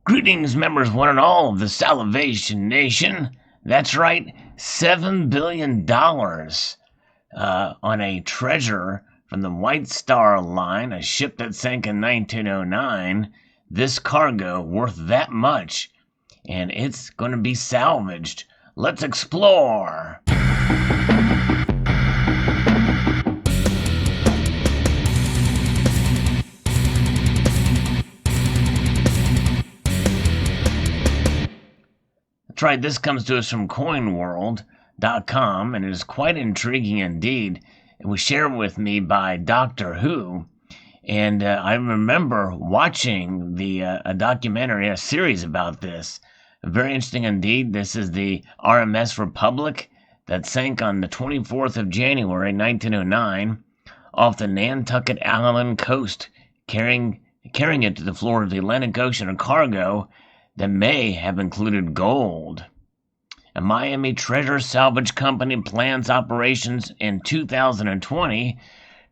Greetings, members one and all of the Salvaged Nation. That's right, $7 billion on a treasure from the White Star Line, a ship that sank in 1909. This cargo worth that much, and it's going to be salvaged. Let's explore. That's right, this comes to us from coinworld.com, and it is quite intriguing indeed. It was shared with me by Doctor Who, and I remember watching a documentary, a series about this. Very interesting indeed. This is the RMS Republic that sank on the 24th of January 1909 off the Nantucket Island coast, carrying it to the floor of the Atlantic Ocean, a cargo that may have included gold. A Miami treasure salvage company plans operations in 2020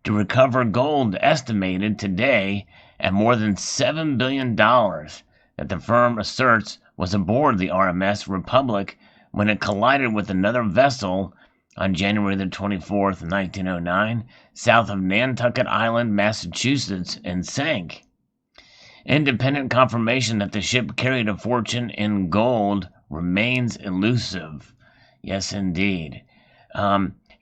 to recover gold estimated today at more than $7 billion that the firm asserts was aboard the RMS Republic when it collided with another vessel on January the 24th, 1909, south of Nantucket Island, Massachusetts, and sank. Independent confirmation that the ship carried a fortune in gold remains elusive. Yes, indeed.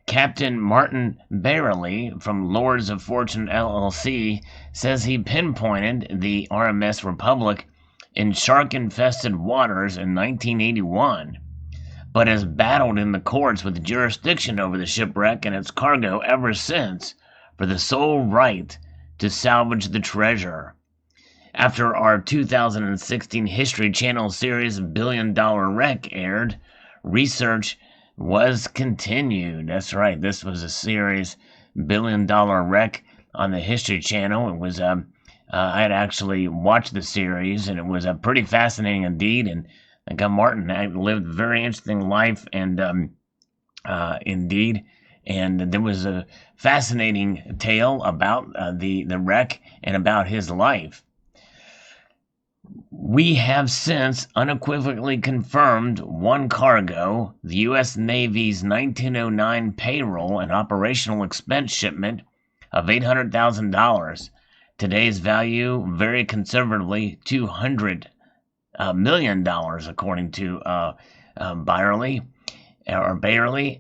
Captain Martin Bayerly from Lords of Fortune LLC says he pinpointed the RMS Republic in shark-infested waters in 1981, but has battled in the courts with jurisdiction over the shipwreck and its cargo ever since for the sole right to salvage the treasure. After our 2016 History Channel series Billion Dollar Wreck aired, research was continued. That's right, this was a series, Billion Dollar Wreck, on the History Channel. It was I had actually watched the series, and it was pretty fascinating indeed. And I got Martin lived a very interesting life, and indeed. And there was a fascinating tale about the wreck and about his life. We have since unequivocally confirmed one cargo, the U.S. Navy's 1909 payroll and operational expense shipment of $800,000. Today's value, very conservatively, $200 million, according to Bayerly,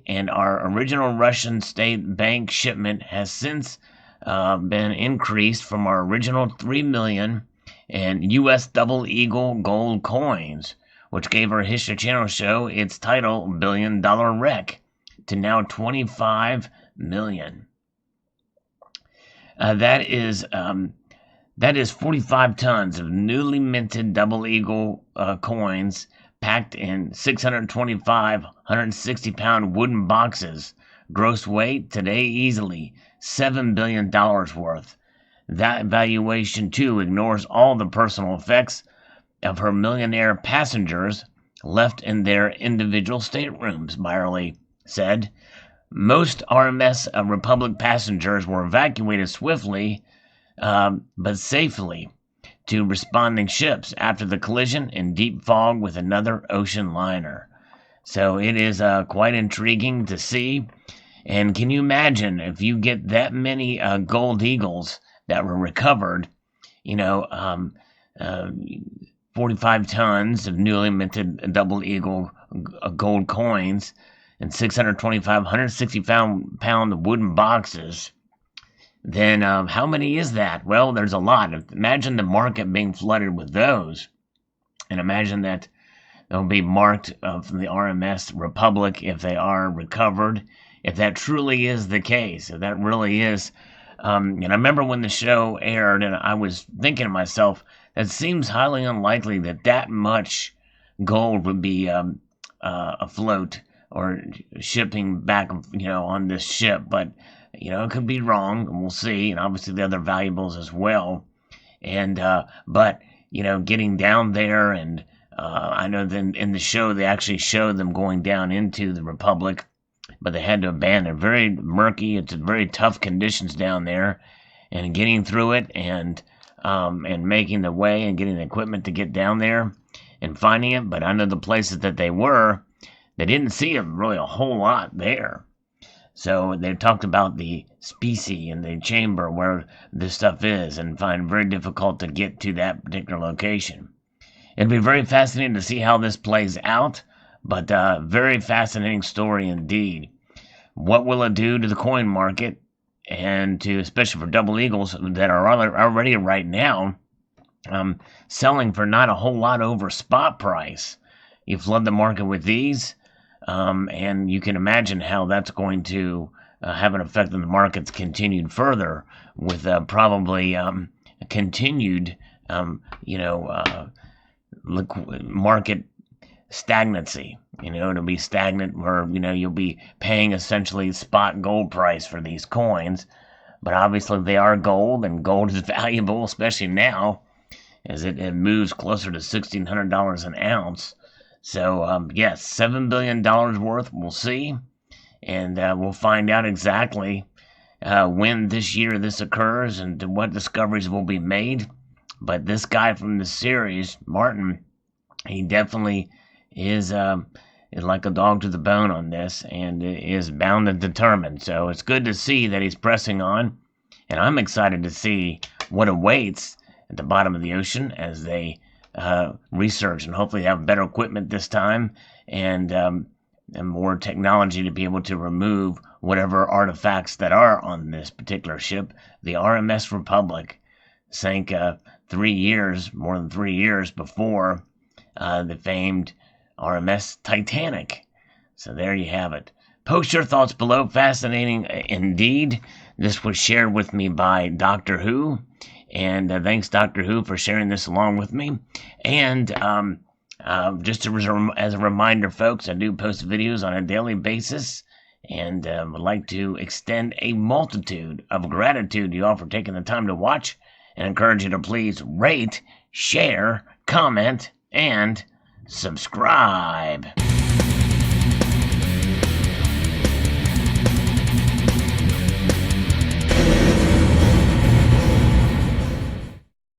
and our original Russian state bank shipment has since been increased from our original $3 million and U.S. Double Eagle gold coins, which gave our History Channel show its title Billion Dollar Wreck, to now $25 million. That is 45 tons of newly minted Double Eagle coins packed in 625 160-pound wooden boxes. Gross weight today easily $7 billion worth. That valuation, too, ignores all the personal effects of her millionaire passengers left in their individual staterooms, Byerly said. Most RMS Republic passengers were evacuated swiftly, but safely, to responding ships after the collision in deep fog with another ocean liner. So it is quite intriguing to see. And can you imagine if you get that many gold eagles that were recovered, 45 tons of newly minted Double Eagle gold coins and 625 160-pound wooden boxes, then how many is that? Well, there's a lot. Imagine the market being flooded with those, and imagine that they'll be marked from the RMS Republic if they are recovered, if that truly is the case, if that really is. And I remember when the show aired, and I was thinking to myself, that seems highly unlikely that much gold would be afloat or shipping back, on this ship. But, it could be wrong, and we'll see. And obviously the other valuables as well. And, but, getting down there, and I know then in the show, they actually showed them going down into the Republic, but they had to abandon. Very murky. It's very tough conditions down there, and getting through it, and and making the way and getting the equipment to get down there and finding it. But I know the places that they were, they didn't see really a whole lot there. So they talked about the species and the chamber where this stuff is, and find it very difficult to get to that particular location. It'll be very fascinating to see how this plays out, but very fascinating story indeed. What will it do to the coin market, and to, especially for double eagles that are already right now selling for not a whole lot over spot price? You flood the market with these, and you can imagine how that's going to have an effect on the markets continued further, with probably continued, market stagnancy. It'll be stagnant, where you'll be paying essentially spot gold price for these coins. But obviously they are gold, and gold is valuable, especially now as it moves closer to $1,600 an ounce. So yes, $7 billion worth. We'll see, and we'll find out exactly when this year this occurs and what discoveries will be made. But this guy from the series, Martin, he definitely is like a dog to the bone on this, and is bound and determined. So it's good to see that he's pressing on, and I'm excited to see what awaits at the bottom of the ocean as they research, and hopefully have better equipment this time, and more technology to be able to remove whatever artifacts that are on this particular ship. The RMS Republic sank more than 3 years before the famed RMS Titanic. So there you have it. Post your thoughts below. Fascinating indeed. This was shared with me by Doctor Who, and thanks, Doctor Who, for sharing this along with me. And just as a reminder, folks, I do post videos on a daily basis, and would like to extend a multitude of gratitude to you all for taking the time to watch, and encourage you to please rate, share, comment, and subscribe.